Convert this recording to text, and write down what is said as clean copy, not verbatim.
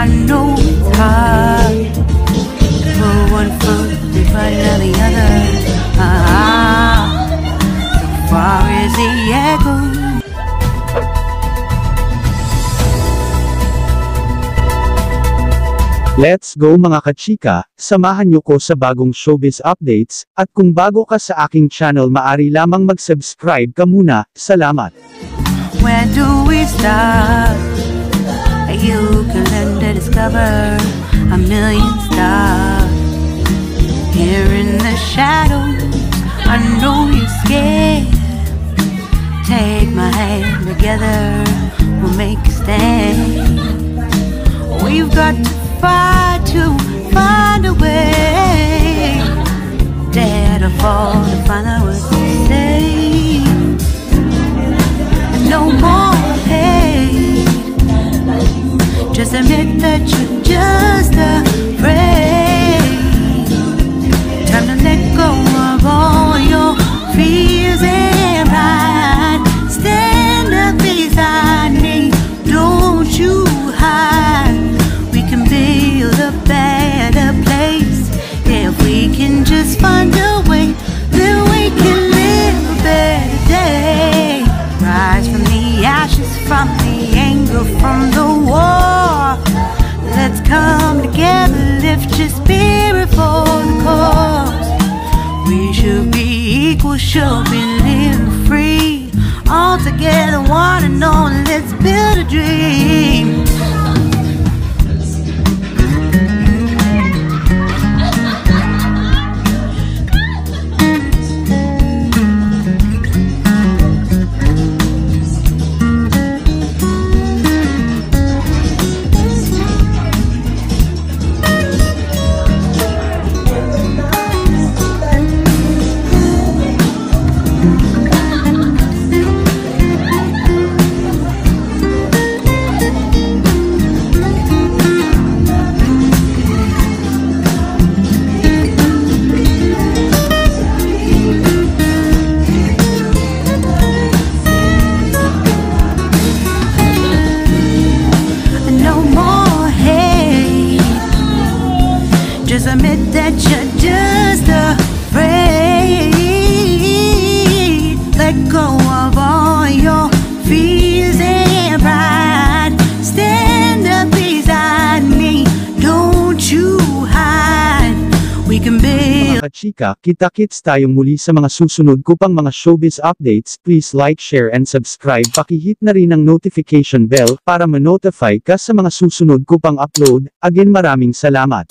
I know it's hard. Put one foot in front of the other. So far as the echo. Let's go mga kachika, samahan nyo ko sa bagong showbiz updates, at kung bago ka sa aking channel maari lamang mag-subscribe ka muna, salamat. Where do we start? You can learn to discover a million stars. Here in the shadows, I know you're scared. Take my hand together, we'll make a stand. We've got to fight to find a way. Dare to fall to find out what to say. No more hate. Just admit that you're just afraid. Time to let go of all your fears and pride. Stand up beside me, don't you hide. We can build a better place. If we can just find a way, then we can live a better day. Rise from the ashes, from the anger, from the war. Let's come together, lift your spirit for the cause. We should be equal, should be living free. All together, one and all, let's build a dream. Just admit that you're just afraid. Let go of all your fears and pride. Stand up beside me, don't you hide. We can build. Mga kachika, kita-kits tayong muli sa mga susunod ko pang mga showbiz updates. Please like, share and subscribe. Pakihit na rin ang notification bell para ma-notify ka sa mga susunod ko pang upload. Again, maraming salamat.